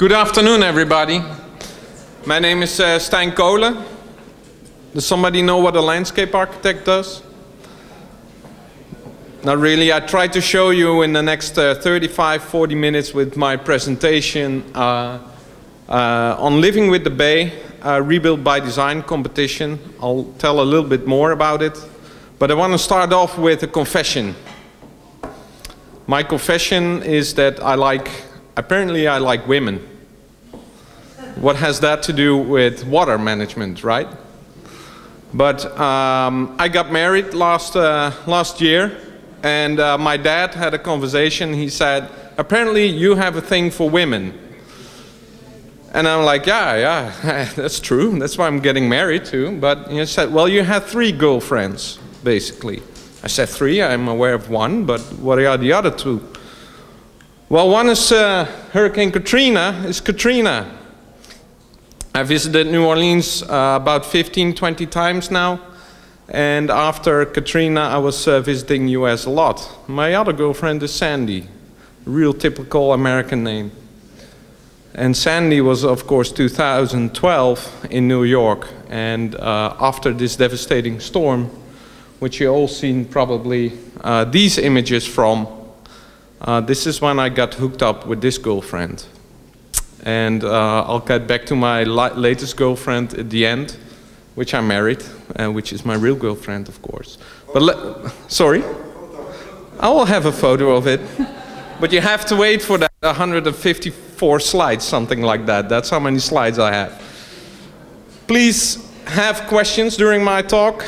Good afternoon, everybody. My name is Stijn Koole. Does somebody know what a landscape architect does? Not really. I try to show you in the next 35-40 minutes with my presentation on Living with the Bay, Rebuild by Design competition. I'll tell a little bit more about it. But I want to start off with a confession. My confession is that apparently I like women. What has that to do with water management, right? But I got married last year, and my dad had a conversation. He said, apparently you have a thing for women. And I'm like, yeah, that's true. That's why I'm getting married too. But he said, well, you had 3 girlfriends, basically. I said 3, I'm aware of 1, but what are the other 2? Well, one is Hurricane Katrina, is Katrina. I visited New Orleans about 15-20 times now, and after Katrina I was visiting US a lot. My other girlfriend is Sandy, a real typical American name. And Sandy was, of course, 2012 in New York, and after this devastating storm, which you all seen probably these images from, this is when I got hooked up with this girlfriend. And I'll get back to my latest girlfriend at the end, which I married, which is my real girlfriend, of course. But sorry? I will have a photo of it. But you have to wait for that 154 slides, something like that. That's how many slides I have. Please have questions during my talk.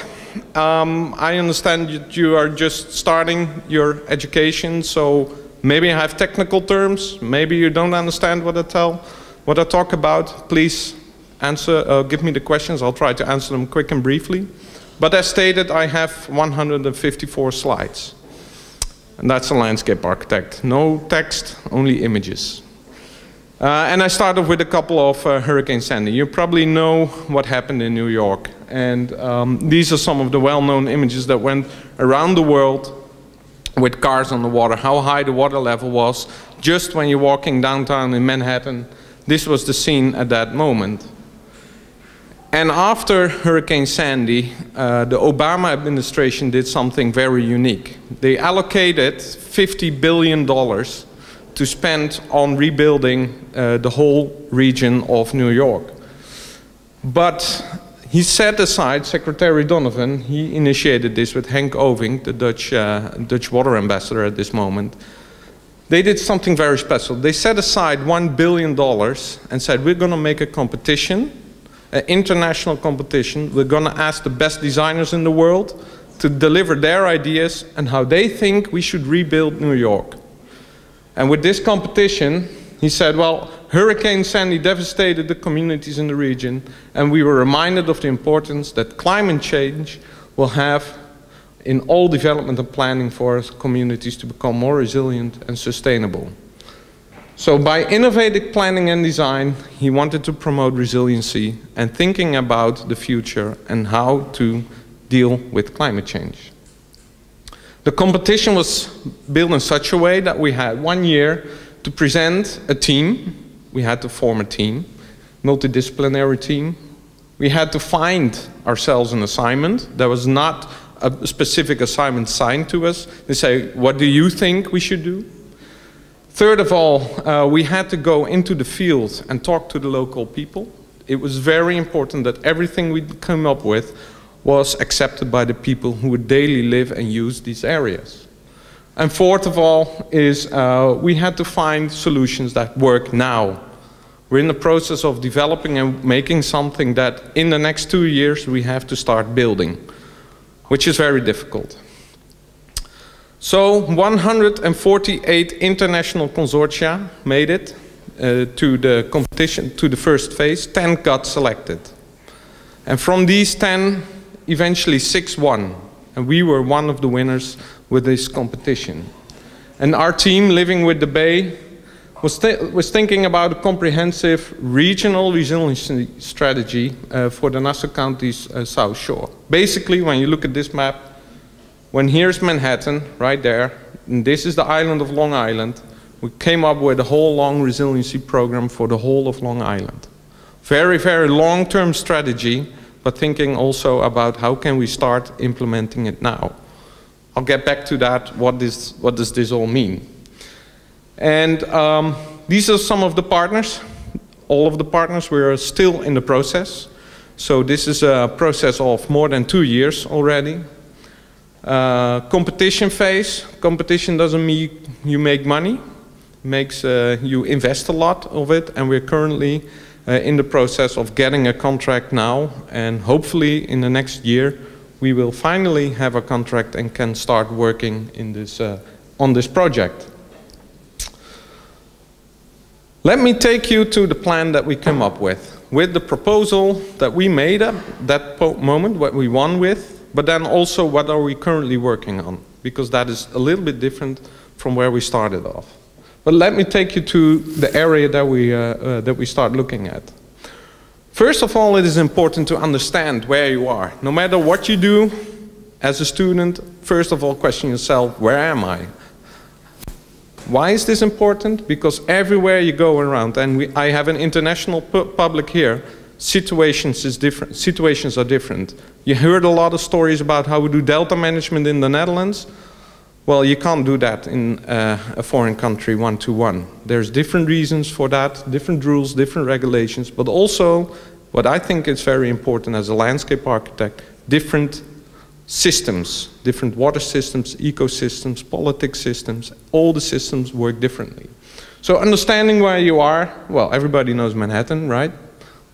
I understand that you are just starting your education, so maybe I have technical terms, maybe you don't understand what I talk about. Please answer, give me the questions. I'll try to answer them quick and briefly. But as stated, I have 154 slides. And that's a landscape architect. No text, only images. And I started with a couple of Hurricane Sandy. You probably know what happened in New York. And these are some of the well-known images that went around the world with cars on the water, how high the water level was. Just when you're walking downtown in Manhattan, this was the scene at that moment. And after Hurricane Sandy, the Obama administration did something very unique. They allocated $50 billion to spend on rebuilding the whole region of New York. But he set aside, Secretary Donovan, he initiated this with Henk Oving, the Dutch water ambassador at this moment. They did something very special. They set aside $1 billion and said, we're going to make a competition, an international competition. We're going to ask the best designers in the world to deliver their ideas and how they think we should rebuild New York. And with this competition, he said, well, Hurricane Sandy devastated the communities in the region, and we were reminded of the importance that climate change will have in all development and planning for communities to become more resilient and sustainable. So by innovative planning and design, he wanted to promote resiliency and thinking about the future and how to deal with climate change. The competition was built in such a way that we had 1 year to present a team. We had to form a team, multidisciplinary team. We had to find ourselves an assignment. There was not a specific assignment signed to us. They say, what do you think we should do? Third of all, we had to go into the field and talk to the local people. It was very important that everything we came up with was accepted by the people who would daily live and use these areas. And fourth of all is we had to find solutions that work now. We're in the process of developing and making something that in the next 2 years we have to start building, which is very difficult. So 148 international consortia made it to the competition, to the first phase. 10 got selected. And from these 10, eventually 6 won. And we were one of the winners with this competition. And our team, Living with the Bay, was thinking about a comprehensive regional resiliency strategy for the Nassau County's South Shore. Basically, when you look at this map, when here's Manhattan, right there, and this is the island of Long Island, we came up with a whole long resiliency program for the whole of Long Island. Very, very long-term strategy, but thinking also about how can we start implementing it now. I'll get back to that, what does this all mean? And these are some of the partners. All of the partners, we are still in the process. So this is a process of more than 2 years already. Competition phase. Competition doesn't mean you make money. It makes you invest a lot of it, and we're currently in the process of getting a contract now, and hopefully in the next year we will finally have a contract and can start working in this, on this project. Let me take you to the plan that we came up with the proposal that we made at that moment, what we won with, but then also what are we currently working on, because that is a little bit different from where we started off. But let me take you to the area that we start looking at. First of all, it is important to understand where you are. No matter what you do as a student, first of all, question yourself, where am I? Why is this important? Because everywhere you go around, and I have an international public here, situations are different. You heard a lot of stories about how we do delta management in the Netherlands. Well, you can't do that in a foreign country one-to-one. There's different reasons for that, different rules, different regulations, but also, what I think is very important as a landscape architect, different systems, different water systems, ecosystems, politics systems, all the systems work differently. So understanding where you are, well, everybody knows Manhattan, right?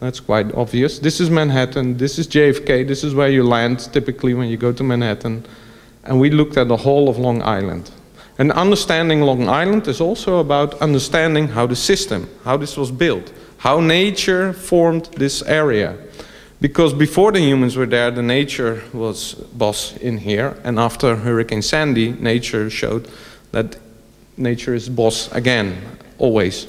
That's quite obvious. This is Manhattan, this is JFK, this is where you land typically when you go to Manhattan. And we looked at the whole of Long Island. And understanding Long Island is also about understanding how the system, how this was built, how nature formed this area. Because before the humans were there, the nature was boss in here. And after Hurricane Sandy, nature showed that nature is boss again, always.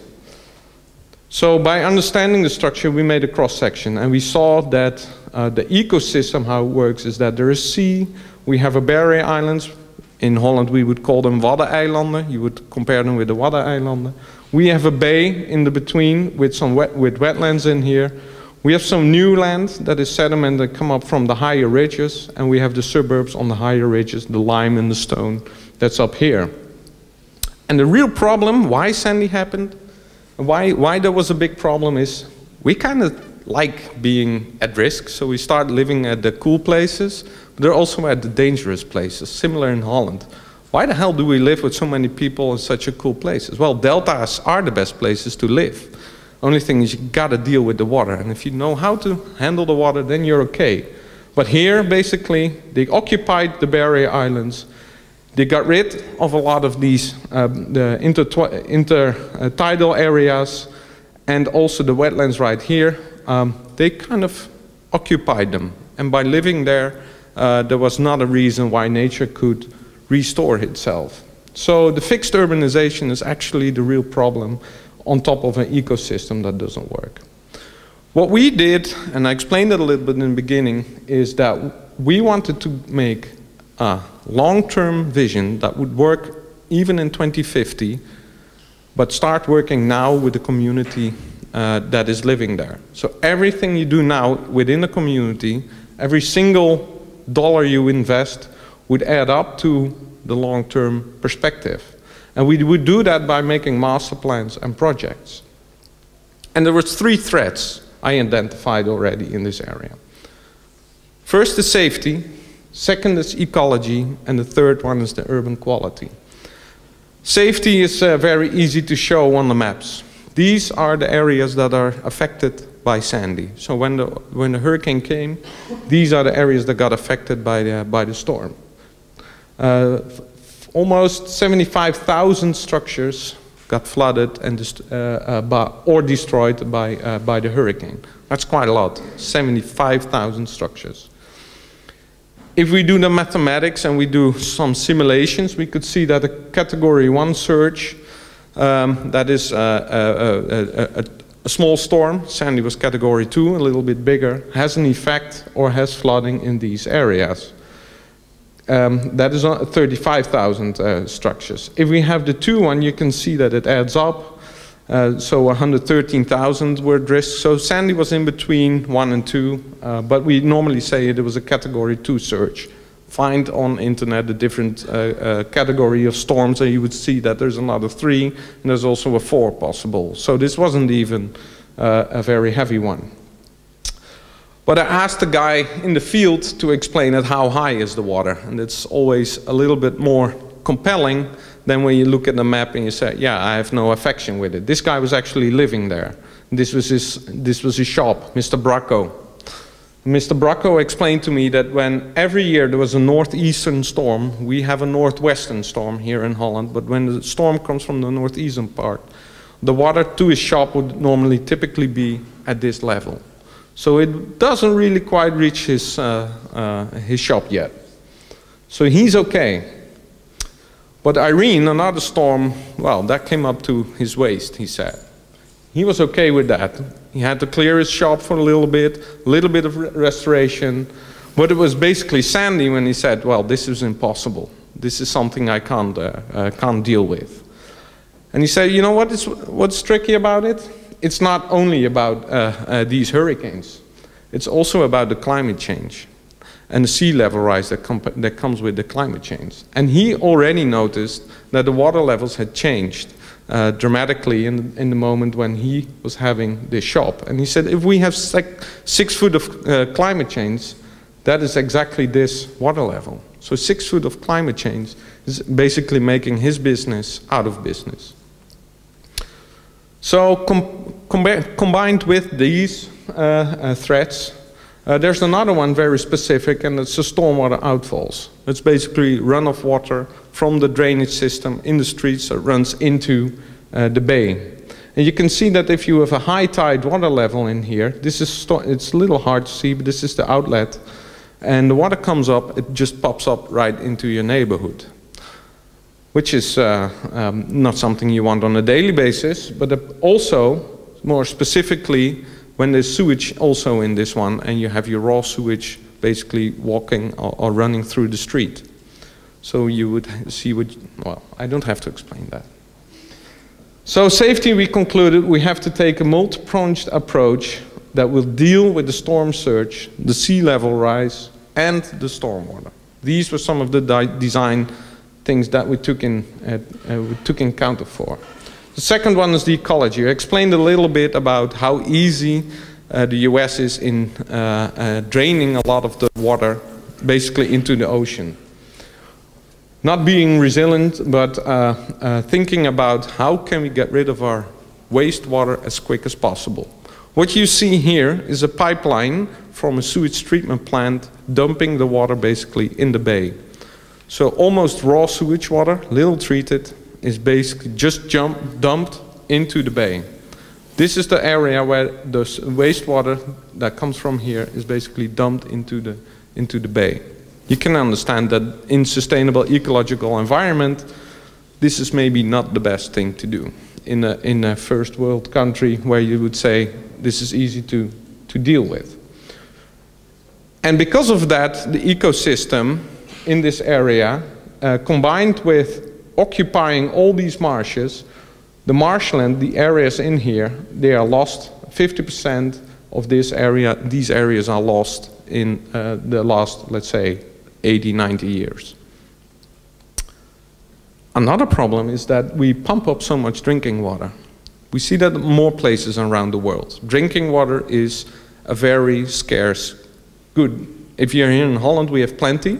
So by understanding the structure, we made a cross-section. And we saw that the ecosystem, how it works, is that there is sea. We have a barrier islands. In Holland, we would call them Waddeneilanden. You would compare them with the Waddeneilanden. We have a bay in the between with some wetlands in here. We have some new land that is sediment that come up from the higher ridges, and we have the suburbs on the higher ridges, the lime and the stone that's up here. And the real problem, why Sandy happened, why there was a big problem is we kind of like being at risk, so we start living at the cool places. They're also at the dangerous places, similar in Holland. Why the hell do we live with so many people in such a cool places? Well, deltas are the best places to live. Only thing is you gotta deal with the water, and if you know how to handle the water, then you're okay. But here, basically, they occupied the barrier islands. They got rid of a lot of these the intertidal areas, and also the wetlands right here. They kind of occupied them, and by living there, there was not a reason why nature could restore itself. So the fixed urbanization is actually the real problem on top of an ecosystem that doesn't work. What we did, and I explained it a little bit in the beginning, is that we wanted to make a long-term vision that would work even in 2050, but start working now with the community that is living there. So everything you do now within the community, every single dollar you invest would add up to the long-term perspective. And we would do that by making master plans and projects. And there were 3 threats I identified already in this area. First is safety, second is ecology, and the third one is the urban quality. Safety is very easy to show on the maps. These are the areas that are affected by Sandy. So when the hurricane came, these are the areas that got affected by the storm. Almost 75,000 structures got flooded and or destroyed by the hurricane. That's quite a lot, 75,000 structures. If we do the mathematics and we do some simulations, we could see that a category 1 surge, that is a small storm, Sandy was category 2, a little bit bigger, has an effect or has flooding in these areas. that is 35,000 structures. If we have the 2 one, you can see that it adds up. So 113,000 were at risk. So Sandy was in between 1 and 2, but we normally say it was a category 2 search. Find on internet a different category of storms, and you would see that there's another 3, and there's also a 4 possible. So this wasn't even a very heavy one. But I asked the guy in the field to explain it, how high is the water, and it's always a little bit more compelling than when you look at the map and you say, yeah, I have no affection with it. This guy was actually living there. This was his shop, Mr. Bracco. Mr. Bracco explained to me that when every year there was a northeastern storm, we have a northwestern storm here in Holland, but when the storm comes from the northeastern part, the water to his shop would normally typically be at this level. So it doesn't really quite reach his shop yet. So he's okay. But Irene, another storm, well, that came up to his waist, he said. He was okay with that. He had to clear his shop for a little bit of restoration. But it was basically Sandy when he said, well, this is impossible. This is something I can't deal with. And he said, you know what's tricky about it? It's not only about these hurricanes. It's also about the climate change and the sea level rise that comes with the climate change. And he already noticed that the water levels had changed dramatically in the moment when he was having this shop. And he said, if we have 6 foot of climate change, that is exactly this water level. So 6 foot of climate change is basically making his business out of business. So combined with these threats, there's another one very specific, and it's the stormwater outfalls. It's basically runoff water from the drainage system in the streets that runs into the bay. And you can see that if you have a high tide water level in here, this is it's a little hard to see, but this is the outlet. And the water comes up, it just pops up right into your neighborhood, which is not something you want on a daily basis, but also, more specifically, when there's sewage also in this one, and you have your raw sewage basically walking or running through the street. So you would see well, I don't have to explain that. So safety, we concluded we have to take a multi-pronged approach that will deal with the storm surge, the sea level rise, and the stormwater. These were some of the design things that we took in account for. The second one is the ecology. I explained a little bit about how easy the US is in draining a lot of the water basically into the ocean. Not being resilient, but thinking about how can we get rid of our wastewater as quick as possible. What you see here is a pipeline from a sewage treatment plant dumping the water basically in the bay. So almost raw sewage water, little treated, is basically just dumped into the bay. This is the area where the wastewater that comes from here is basically dumped into the bay. You can understand that in sustainable ecological environment, this is maybe not the best thing to do in a first world country where you would say this is easy to deal with. And because of that, the ecosystem in this area, combined with occupying all these marshes, the marshland, the areas in here, they are lost. 50% of this area, these areas are lost in the last, let's say, 80, 90 years. Another problem is that we pump up so much drinking water. We see that in more places around the world. Drinking water is a very scarce good. If you're here in Holland, we have plenty.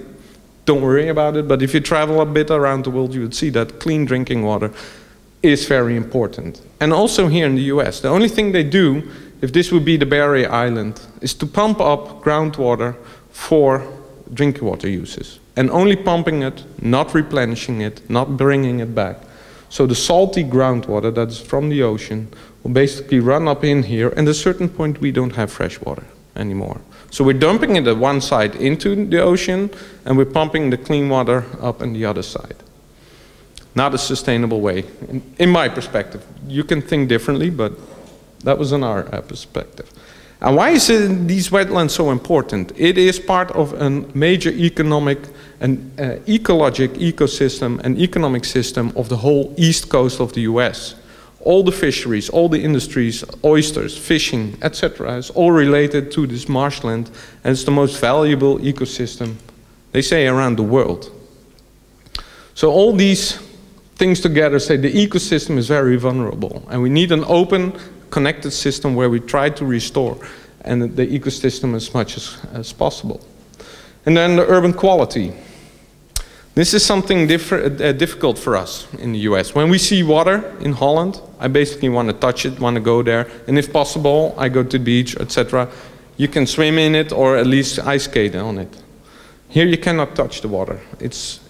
Don't worry about it, but if you travel a bit around the world, you would see that clean drinking water is very important. And also here in the US, the only thing they do, if this would be the Barrier Island, is to pump up groundwater for drinking water uses. And only pumping it, not replenishing it, not bringing it back. So the salty groundwater that's from the ocean will basically run up in here, and at a certain point we don't have fresh water anymore. So we're dumping it at one side into the ocean, and we're pumping the clean water up on the other side. Not a sustainable way, in my perspective. You can think differently, but that was in our perspective. And why is these wetlands so important? It is part of a major economic and ecologic ecosystem and economic system of the whole east coast of the US. All the fisheries, all the industries, oysters, fishing, etc. is all related to this marshland, and it's the most valuable ecosystem, they say, around the world. So all these things together say the ecosystem is very vulnerable, and we need an open, connected system where we try to restore and the ecosystem as much as possible. And then the urban quality. This is something difficult for us in the US. When we see water in Holland, I basically want to touch it, want to go there, and if possible, I go to the beach, etc. You can swim in it or at least ice skate on it. Here you cannot touch the water.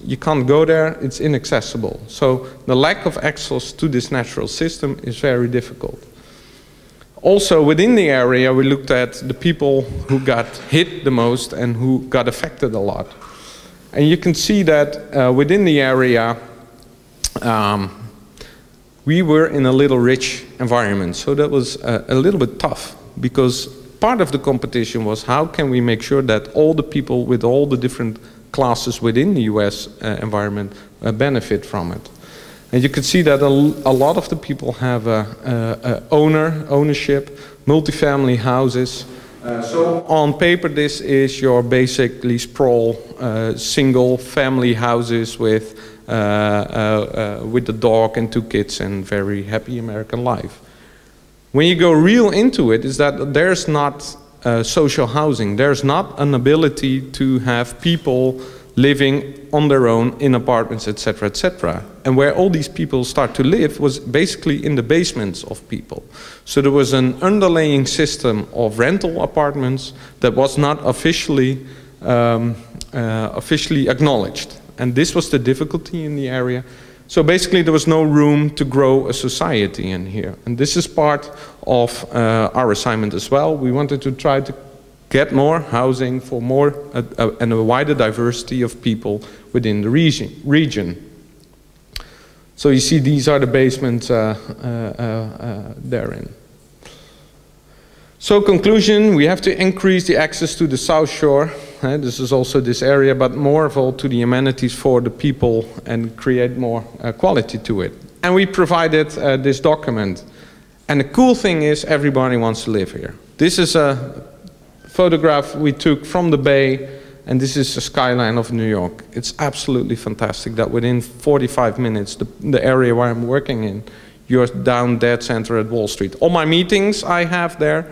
You can't go there, it's inaccessible. So the lack of access to this natural system is very difficult. Also within the area, we looked at the people who got hit the most and who got affected a lot. And you can see that within the area, we were in a little rich environment. So that was a little bit tough, because part of the competition was how can we make sure that all the people with all the different classes within the US environment benefit from it. And you can see that a lot of the people have ownership, multifamily houses. So on paper, this is your basically sprawl single family houses with the dog and 2 kids and very happy American life. When you go real into it, is that there's not social housing. There's not an ability to have people living on their own in apartments, etc., etc. And where all these people start to live was basically in the basements of people. So there was an underlying system of rental apartments that was not officially acknowledged. And this was the difficulty in the area. So basically there was no room to grow a society in here. And this is part of our assignment as well. We wanted to try to get more housing for more and a wider diversity of people within the region. So you see these are the basements therein. So conclusion, we have to increase the access to the South Shore. This is also this area, but more of all to the amenities for the people and create more quality to it. And we provided this document. And the cool thing is everybody wants to live here. This is a photograph we took from the bay, and this is the skyline of New York. It's absolutely fantastic that within 45 minutes, the area where I'm working in, you're down dead center at Wall Street. All my meetings I have there,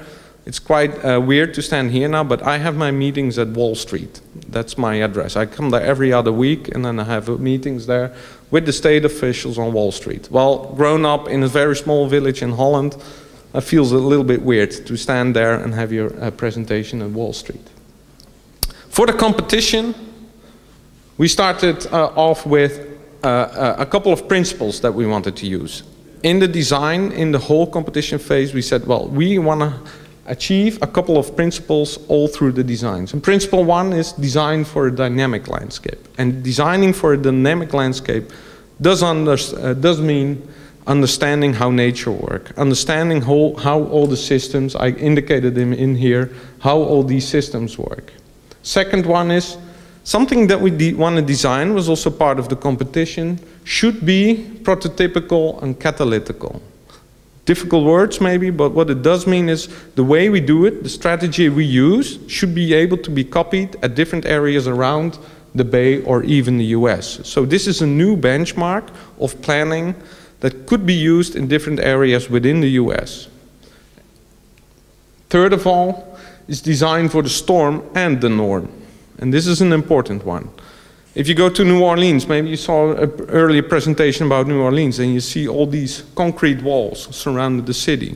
it's quite weird to stand here now, but I have my meetings at Wall Street. That's my address. I come there every other week, and then I have meetings there with the state officials on Wall Street. Well, grown up in a very small village in Holland, it feels a little bit weird to stand there and have your presentation at Wall Street. For the competition, we started off with a couple of principles that we wanted to use. In the design, in the whole competition phase, we said, well, we want to achieve a couple of principles all through the designs. And principle 1 is design for a dynamic landscape. And designing for a dynamic landscape does mean understanding how nature works, understanding how all the systems, I indicated them in here, how all these systems work. Second one is, something that we want to design was also part of the competition, should be prototypical and catalytical. Difficult words maybe, but what it does mean is the way we do it, the strategy we use, should be able to be copied at different areas around the Bay or even the US. So this is a new benchmark of planning that could be used in different areas within the US. Third of all is design for the storm and the norm. And this is an important one. If you go to New Orleans, maybe you saw an earlier presentation about New Orleans, and you see all these concrete walls surrounding the city.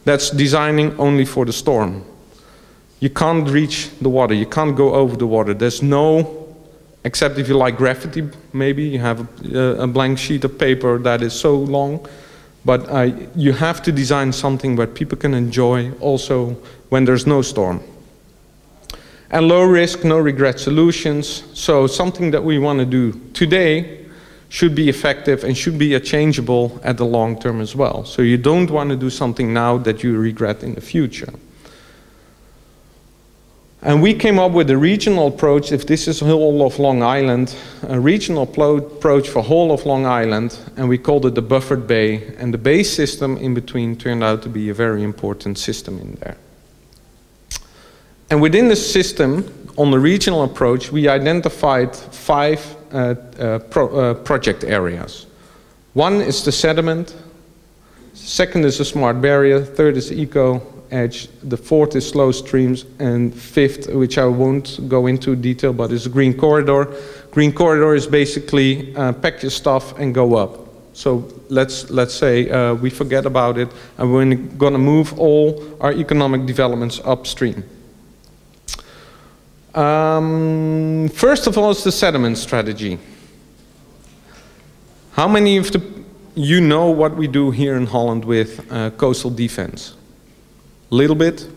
That's designing only for the storm. You can't reach the water, you can't go over the water. There's no, except if you like graffiti, maybe you have a blank sheet of paper that is so long, but you have to design something where people can enjoy also when there's no storm. And low risk, no regret solutions. So something that we want to do today should be effective and should be changeable at the long term as well. So you don't want to do something now that you regret in the future. And we came up with a regional approach. If this is whole of Long Island, a regional approach for whole of Long Island, and we called it the buffered bay. And the bay system in between turned out to be a very important system in there. And within the system, on the regional approach, we identified 5 project areas. One is the sediment, second is the smart barrier, third is eco edge, the fourth is slow streams, and fifth, which I won't go into detail, but is a green corridor. Green corridor is basically pack your stuff and go up. So let's say we forget about it and we're going to move all our economic developments upstream. First of all is the sediment strategy. How many of you know what we do here in Holland with coastal defense? A little bit.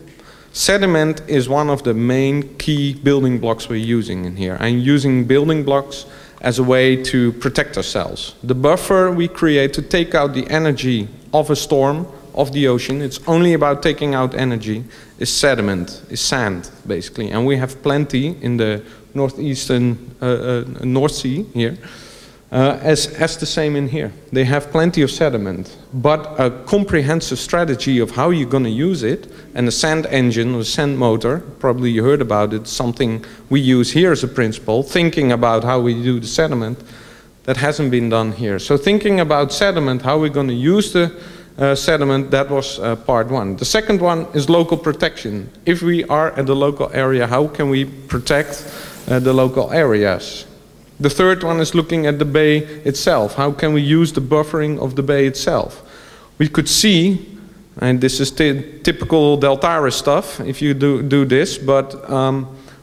Sediment is one of the main key building blocks we're using in here. I'm using building blocks as a way to protect ourselves. The buffer we create to take out the energy of a storm, of the ocean, it's only about taking out energy, is sediment, is sand, basically. And we have plenty in the northeastern North Sea here, as the same in here. They have plenty of sediment, but a comprehensive strategy of how you're going to use it, and the sand engine or sand motor, probably you heard about it, something we use here as a principle, thinking about how we do the sediment, that hasn't been done here. So thinking about sediment, how we're going to use the sediment, that was part one. The second one is local protection. If we are at the local area, how can we protect the local areas? The third one is looking at the bay itself. How can we use the buffering of the bay itself? We could see, and this is typical Deltares stuff, if you do this, but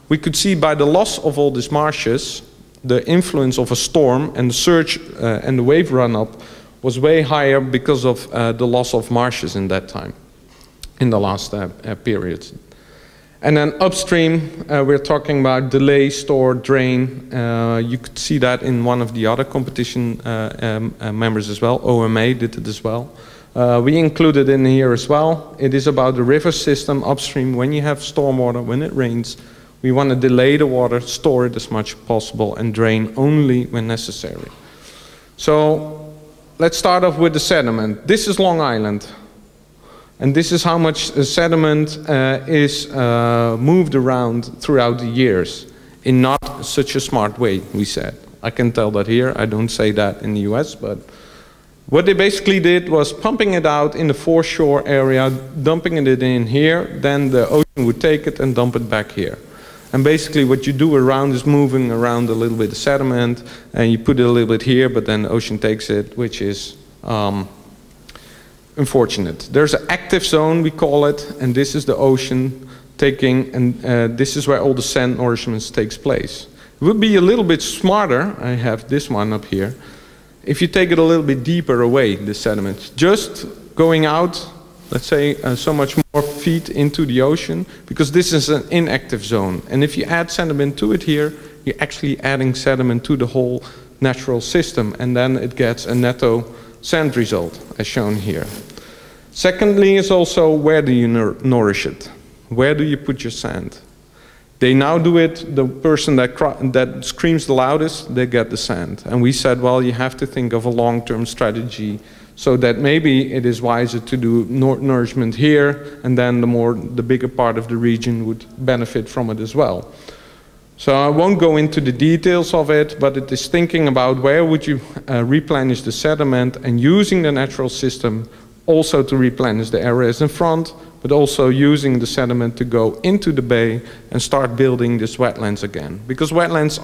we could see by the loss of all these marshes, the influence of a storm and the surge and the wave run-up was way higher because of the loss of marshes in that time, in the last periods. And then upstream, we're talking about delay, store, drain. You could see that in one of the other competition members as well. OMA did it as well. We included in here as well. It is about the river system upstream. When you have stormwater, when it rains, we want to delay the water, store it as much as possible, and drain only when necessary. So let's start off with the sediment. This is Long Island. And this is how much sediment is moved around throughout the years in not such a smart way, we said. I can tell that here. I don't say that in the US, but what they basically did was pumping it out in the foreshore area, dumping it in here, then the ocean would take it and dump it back here. And basically what you do around is moving around a little bit of sediment, and you put it a little bit here, but then the ocean takes it, which is unfortunate. There's an active zone, we call it, and this is the ocean taking, and this is where all the sand nourishments takes place. It would be a little bit smarter, I have this one up here, if you take it a little bit deeper away, the sediment. Just going out, let's say, so much more feet into the ocean, because this is an inactive zone. And if you add sediment to it here, you're actually adding sediment to the whole natural system, and then it gets a netto sand result, as shown here. Secondly is also, where do you nourish it? Where do you put your sand? They now do it, the person that screams the loudest, they get the sand. And we said, well, you have to think of a long-term strategy, so that maybe it is wiser to do nourishment here, and then the bigger part of the region would benefit from it as well. So I won't go into the details of it, but it is thinking about where would you replenish the sediment, and using the natural system also to replenish the areas in front, but also using the sediment to go into the bay and start building this wetlands again. Because wetlands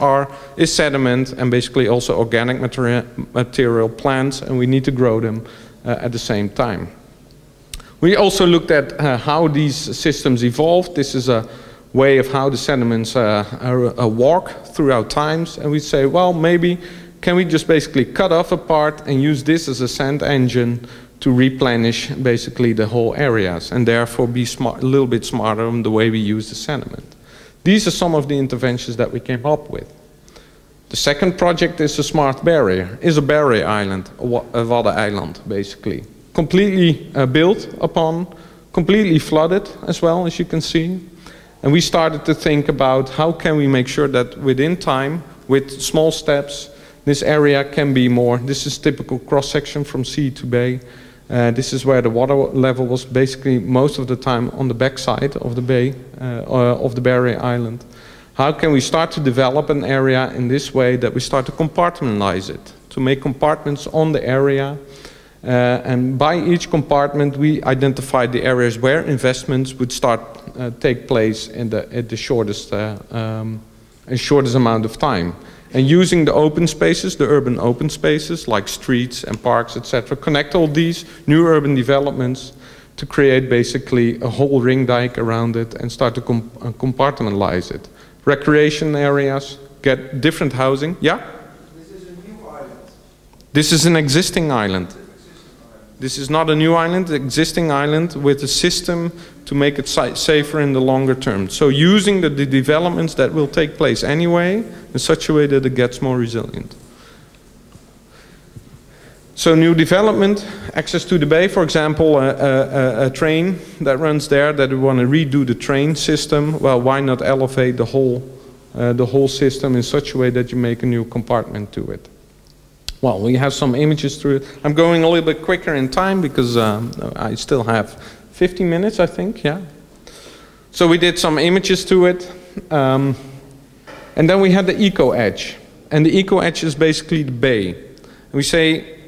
is sediment and basically also organic material plants, and we need to grow them at the same time. We also looked at how these systems evolved. This is a way of how the sediments walk throughout times, and we say, well, maybe can we just basically cut off a part and use this as a sand engine to replenish basically the whole areas, and therefore be a little bit smarter on the way we use the sediment. These are some of the interventions that we came up with. The second project is a smart barrier, is a barrier island, a water island basically. Completely built upon, completely flooded as well, as you can see. And we started to think about how can we make sure that within time, with small steps, this area can be more. This is typical cross-section from sea to bay. This is where the water level was basically most of the time on the backside of the bay, of the barrier island. How can we start to develop an area in this way that we start to compartmentalize it, to make compartments on the area, and by each compartment we identified the areas where investments would start take place at the shortest amount of time. And using the open spaces, the urban open spaces like streets and parks, etc., connect all these new urban developments to create basically a whole ring dike around it and start to compartmentalize it. Recreation areas, get different housing. Yeah? This is a new island. This is an existing island. This is not a new island, existing island with a system to make it safer in the longer term. So using the developments that will take place anyway in such a way that it gets more resilient. So new development, access to the bay, for example, a train that runs there that we want to redo the train system. Well, why not elevate the whole system in such a way that you make a new compartment to it? Well, we have some images through it. I'm going a little bit quicker in time because I still have 50 minutes, I think, yeah. So we did some images to it. And then we had the eco edge. And the eco edge is basically the bay. And we say,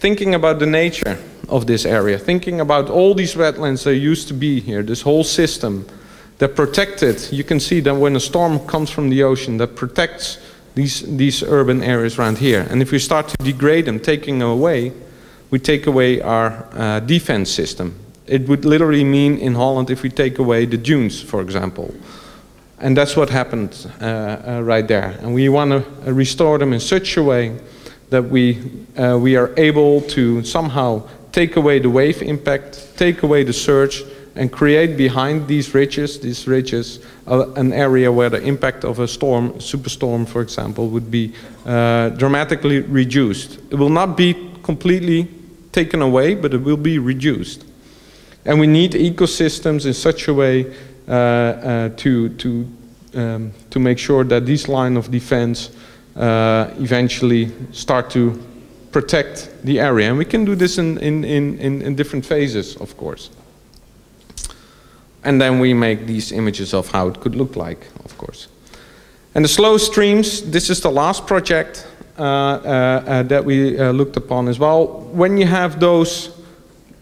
thinking about the nature of this area, thinking about all these wetlands that used to be here, this whole system that protected, you can see that when a storm comes from the ocean, that protects these urban areas around here. And if we start to degrade them, taking them away, we take away our defense system. It would literally mean in Holland if we take away the dunes, for example. And that's what happened right there. And we want to restore them in such a way that we are able to somehow take away the wave impact, take away the surge, and create behind these ridges, an area where the impact of a storm, superstorm for example, would be dramatically reduced. It will not be completely taken away, but it will be reduced. And we need ecosystems in such a way to make sure that these line of defense eventually start to protect the area. And we can do this in different phases, of course. And then we make these images of how it could look like, of course. And the slow streams, this is the last project that we looked upon as well. When you have those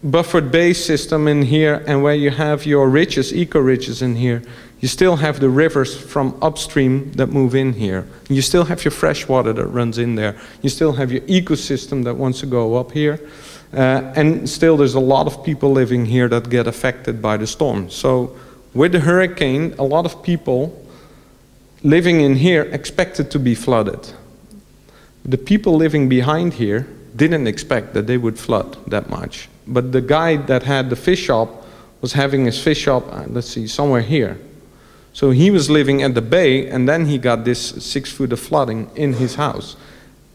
buffered bay system in here and where you have your ridges, eco-ridges in here, you still have the rivers from upstream that move in here. You still have your fresh water that runs in there. You still have your ecosystem that wants to go up here. And still there's a lot of people living here that get affected by the storm. So with the hurricane, a lot of people living in here expected to be flooded. The people living behind here didn't expect that they would flood that much. But the guy that had the fish shop was having his fish shop, let's see, somewhere here. So he was living at the bay and then he got this 6 foot of flooding in his house.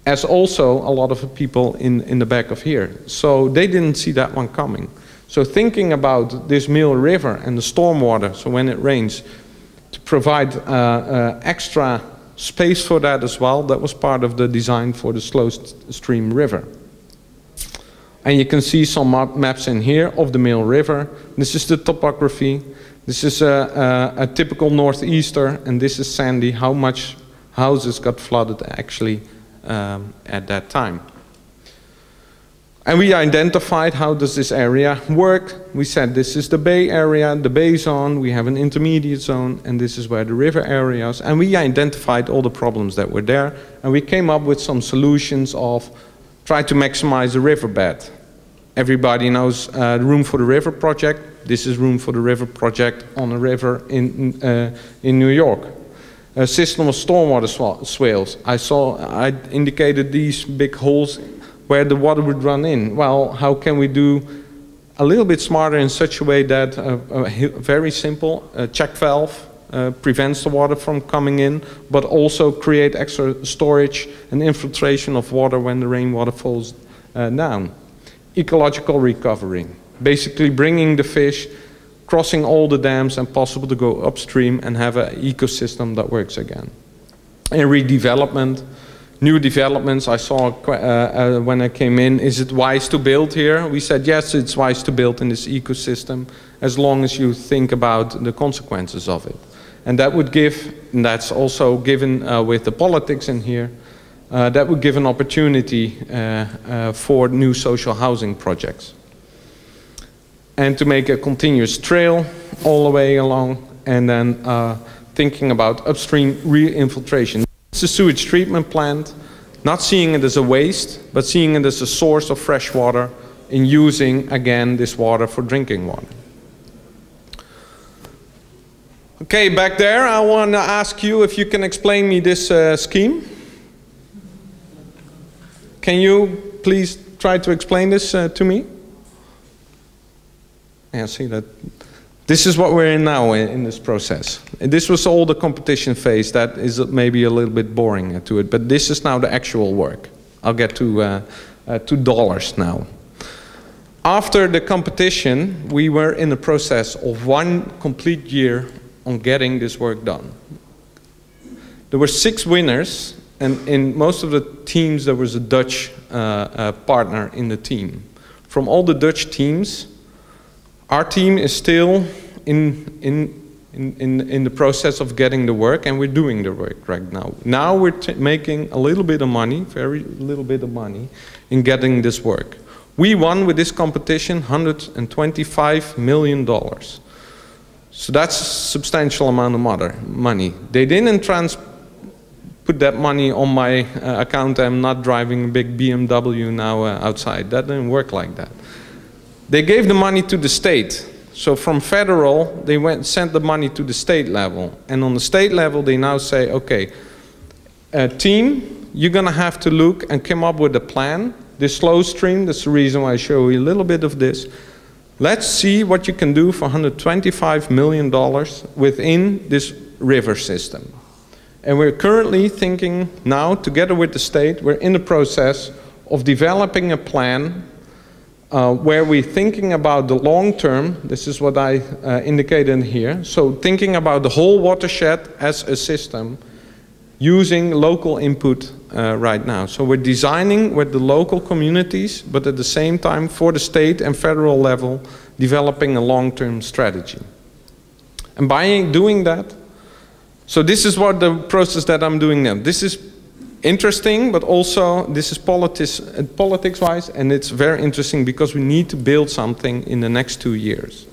As also a lot of people in the back of here. So they didn't see that one coming. So thinking about this Mill River and the stormwater, so when it rains, to provide extra space for that as well, that was part of the design for the slow stream river. And you can see some maps in here of the Mill River. This is the topography. This is a typical northeaster, and this is sandy, how much houses got flooded actually at that time. And we identified how does this area work. We said this is the bay area, the bay zone, we have an intermediate zone, and this is where the river areas, and we identified all the problems that were there, and we came up with some solutions of try to maximize the riverbed. Everybody knows the Room for the River project. This is Room for the River project on a river in New York. A system of stormwater swales. I indicated these big holes where the water would run in. Well, how can we do a little bit smarter in such a way that very simple check valve prevents the water from coming in, but also create extra storage and infiltration of water when the rainwater falls down. Ecological recovery, basically bringing the fish crossing all the dams and possible to go upstream and have an ecosystem that works again. And redevelopment, new developments. I saw when I came in, is it wise to build here? We said yes, it's wise to build in this ecosystem as long as you think about the consequences of it. And that would give, and that's also given with the politics in here, that would give an opportunity for new social housing projects. And to make a continuous trail all the way along, and then thinking about upstream re-infiltration. It's a sewage treatment plant, not seeing it as a waste, but seeing it as a source of fresh water and using, again, this water for drinking water. Okay, back there, I want to ask you if you can explain me this scheme. Can you please try to explain this to me? Yeah, see that. This is what we're in now in this process. And this was all the competition phase. That is maybe a little bit boring to it, but this is now the actual work. I'll get to $2 now. After the competition, we were in the process of 1 complete year on getting this work done. There were 6 winners, and in most of the teams there was a Dutch partner in the team. From all the Dutch teams, our team is still in the process of getting the work, and we're doing the work right now. Now we're making a little bit of money, very little bit of money, in getting this work. We won with this competition $125 million. So that's a substantial amount of money. They didn't put that money on my account. I'm not driving a big BMW now outside. That didn't work like that. They gave the money to the state. So from federal, they sent the money to the state level. And on the state level, they now say, okay, team, you're going to have to look and come up with a plan. This slow stream, that's the reason why I show you a little bit of this. Let's see what you can do for $125 million within this river system. And we're currently thinking now, together with the state, we're in the process of developing a plan where we're thinking about the long term. This is what I indicated here. So thinking about the whole watershed as a system using local input right now. So we're designing with the local communities, but at the same time for the state and federal level, developing a long-term strategy. And by doing that, so this is what the process that I'm doing now. This is interesting, but also this is politics-wise, and it's very interesting because we need to build something in the next 2 years.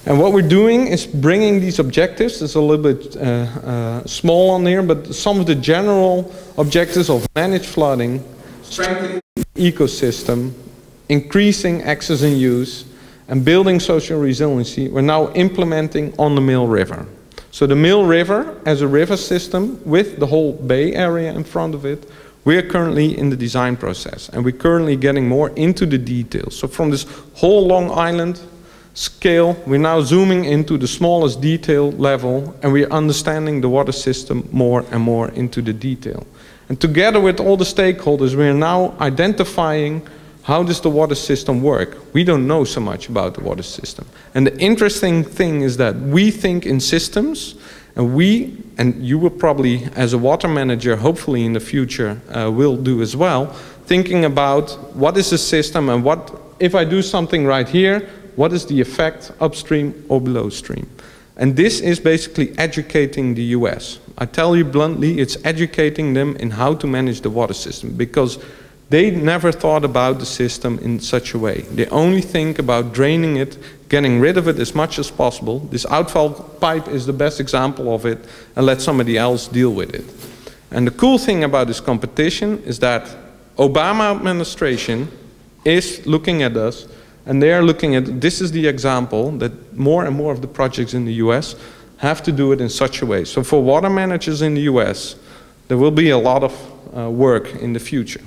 And what we're doing is bringing these objectives. It's a little bit small on here, but some of the general objectives of managed flooding, strengthening the ecosystem, increasing access and use, and building social resiliency, we're now implementing on the Mill River. So the Mill River as a river system with the whole bay area in front of it, we're currently in the design process, and we're currently getting more into the details. So from this whole Long Island scale, we're now zooming into the smallest detail level, and we're understanding the water system more and more into the detail. And together with all the stakeholders, we're now identifying how does the water system work. We don't know so much about the water system. And the interesting thing is that we think in systems, and you will probably, as a water manager, hopefully in the future, will do as well, thinking about what is the system and what, if I do something right here, what is the effect upstream or below stream? And this is basically educating the US. I tell you bluntly, it's educating them in how to manage the water system, because they never thought about the system in such a way. They only think about draining it, getting rid of it as much as possible. This outfall pipe is the best example of it, and let somebody else deal with it. And the cool thing about this competition is that Obama administration is looking at us, and they are looking at, this is the example that more and more of the projects in the US have to do it in such a way. So for water managers in the US, there will be a lot of work in the future.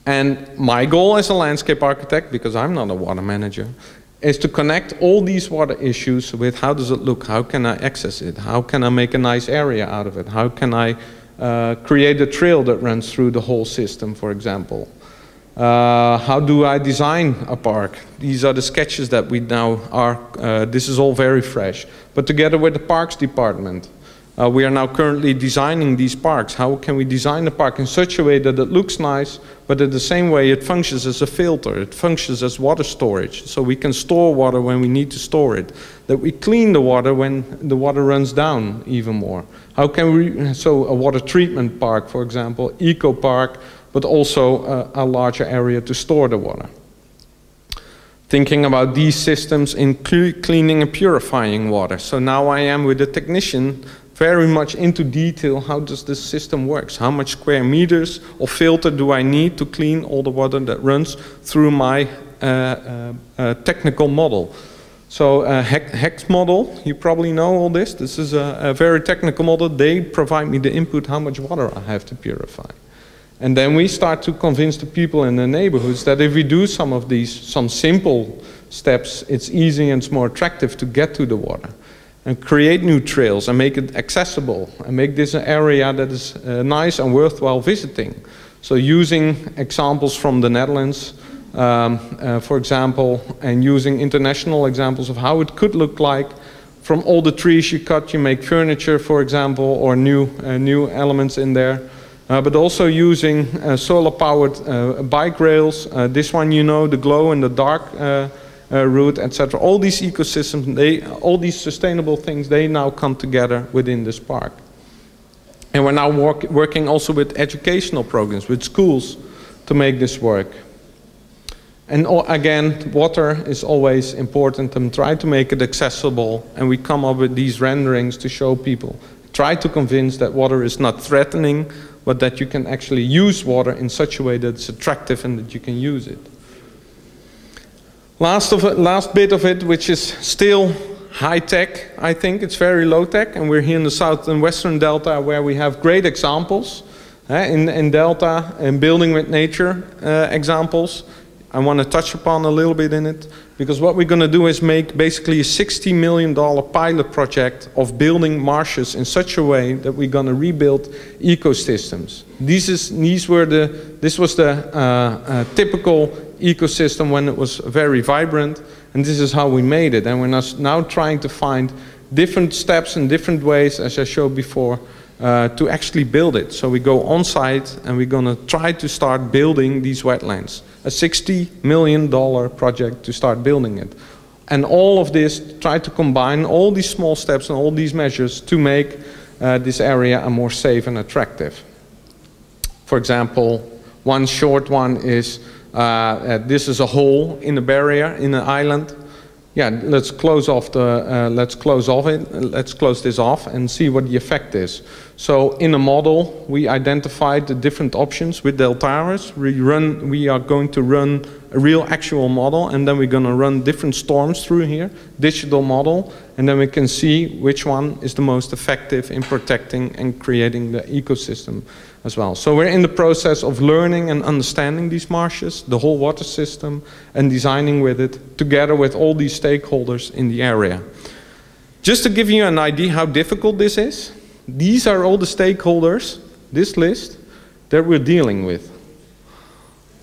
And my goal as a landscape architect, because I'm not a water manager, is to connect all these water issues with how does it look, how can I access it, how can I make a nice area out of it, how can I create a trail that runs through the whole system, for example. How do I design a park? These are the sketches that we now are, this is all very fresh. But together with the Parks Department, we are now currently designing these parks. How can we design the park in such a way that it looks nice, but in the same way it functions as a filter, it functions as water storage, so we can store water when we need to store it, that we clean the water when the water runs down even more. How can we, so a water treatment park, for example, eco park, but also a larger area to store the water. Thinking about these systems in cleaning and purifying water. So now I am with the technician very much into detail, how does this system work? How much square meters of filter do I need to clean all the water that runs through my technical model? So HEX model, you probably know all this. This is a very technical model. They provide me the input how much water I have to purify. And then we start to convince the people in the neighborhoods that if we do some of these, some simple steps, it's easy and it's more attractive to get to the water. And create new trails and make it accessible and make this an area that is nice and worthwhile visiting. So using examples from the Netherlands, for example, and using international examples of how it could look like. From all the trees you cut, you make furniture, for example, or new elements in there. But also using solar-powered bike rails. This one, you know, the glow in the dark route, etc. All these ecosystems, all these sustainable things, they now come together within this park. And we're now working also with educational programs, with schools, to make this work. And again, water is always important, and try to make it accessible. And we come up with these renderings to show people. Try to convince that water is not threatening, but that you can actually use water in such a way that it's attractive and that you can use it. Last bit of it, which is still high tech, I think. It's very low tech, and we're here in the south and western Delta where we have great examples. In Delta, and building with nature examples. I want to touch upon a little bit in it, because what we're going to do is make basically a $60 million pilot project of building marshes in such a way that we're going to rebuild ecosystems. This was the typical ecosystem when it was very vibrant, and this is how we made it. And we're now trying to find different steps and different ways, as I showed before, to actually build it. So we go on site and we're going to try to start building these wetlands. A $60 million project to start building it. And all of this, try to combine all these small steps and all these measures to make this area a more safe and attractive. For example, one short one is, this is a hole in a barrier, in an island. Yeah, let's close this off and see what the effect is. So in a model, we identified the different options with Deltaris. We are going to run a real actual model, and then we're going to run different storms through here, digital model, and then we can see which one is the most effective in protecting and creating the ecosystem as well. So we're in the process of learning and understanding these marshes, the whole water system, and designing with it together with all these stakeholders in the area. Just to give you an idea how difficult this is, these are all the stakeholders, this list, that we're dealing with.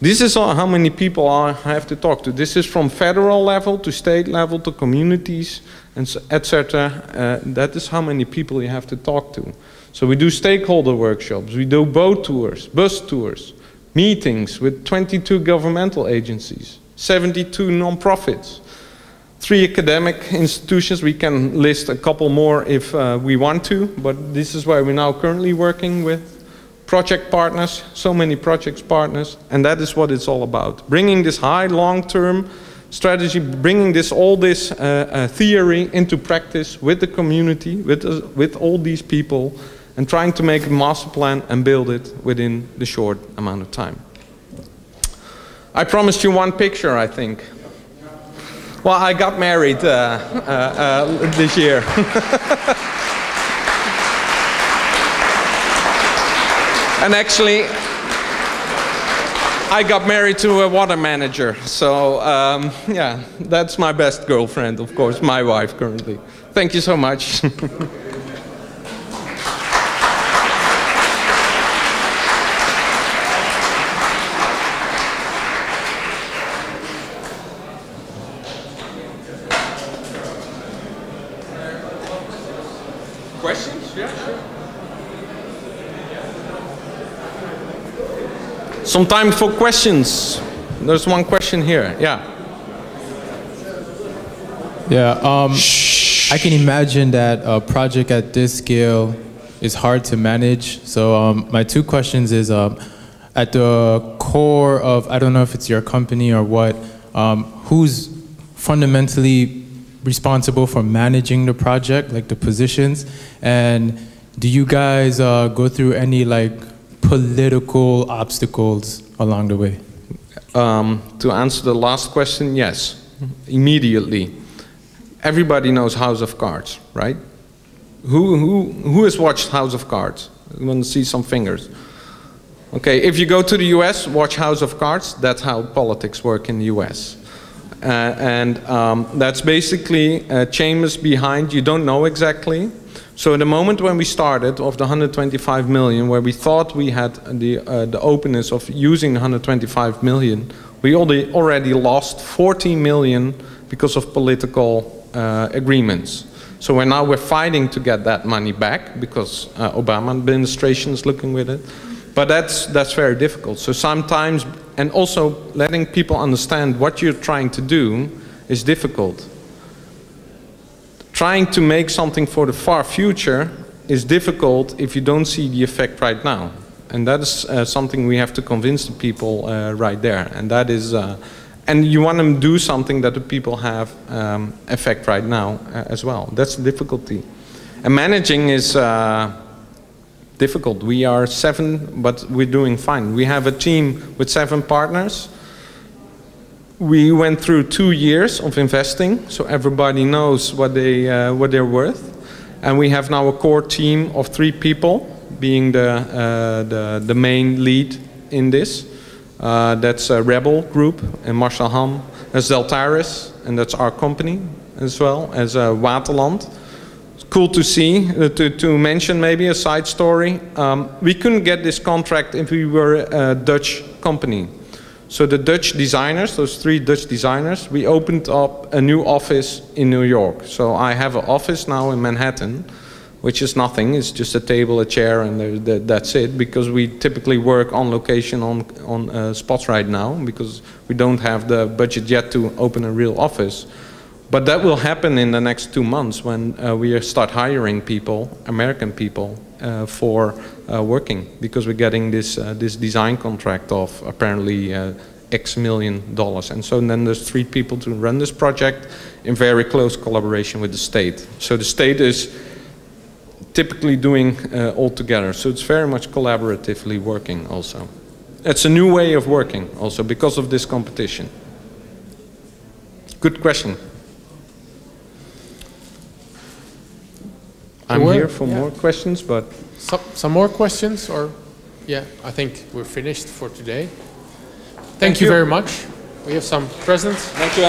This is how many people I have to talk to. This is from federal level to state level to communities, and etc. That is how many people you have to talk to. So we do stakeholder workshops, we do boat tours, bus tours, meetings with 22 governmental agencies, 72 non-profits, 3 academic institutions. We can list a couple more if we want to, but this is where we're now currently working with. Project partners, so many project partners, and that is what it's all about. Bringing this high long-term strategy, bringing all this theory into practice with the community, with all these people, and trying to make a master plan and build it within the short amount of time. I promised you one picture, I think. Well, I got married this year. And actually, I got married to a water manager. So, yeah, that's my best girlfriend, of course, my wife currently. Thank you so much. Some time for questions. There's one question here. Yeah. Yeah. I can imagine that a project at this scale is hard to manage. So my two questions is, at the core of, I don't know if it's your company or what, who's fundamentally responsible for managing the project, like the positions? And do you guys go through any like political obstacles along the way? To answer the last question, yes, immediately. Everybody knows House of Cards, right? Who has watched House of Cards? I want to see some fingers. Okay, if you go to the US, watch House of Cards. That's how politics work in the US. That's basically chambers behind, you don't know exactly. So the moment when we started, of the 125 million, where we thought we had the openness of using 125 million, we already lost 40 million because of political agreements. So we're fighting to get that money back because Obama administration is looking with it. But that's very difficult. So sometimes, and also letting people understand what you're trying to do is difficult. Trying to make something for the far future is difficult if you don't see the effect right now. And that is something we have to convince the people right there. And that is, and you want to do something that the people have effect right now as well. That's the difficulty. And managing is difficult. We are 7, but we're doing fine. We have a team with 7 partners. We went through 2 years of investing, so everybody knows what they're worth. And we have now a core team of 3 people, being the main lead in this. That's a Rebel Group and Marshall Ham. That's Deltaris, and that's our company as well as Waterland. It's cool to see, to mention maybe a side story. We couldn't get this contract if we were a Dutch company. So the Dutch designers, those 3 Dutch designers, we opened up a new office in New York. So I have an office now in Manhattan, which is nothing. It's just a table, a chair, and that's it. Because we typically work on location on spots right now, because we don't have the budget yet to open a real office. But that will happen in the next 2 months when we start hiring people, American people, for working, because we're getting this design contract of apparently X million dollars. And so then there's 3 people to run this project in very close collaboration with the state. So the state is typically doing all together. So it's very much collaboratively working also. It's a new way of working also because of this competition. Good question. I'm here for more questions, but... Some more questions, or... Yeah, I think we're finished for today. Thank you very much. We have some presents. Thank you.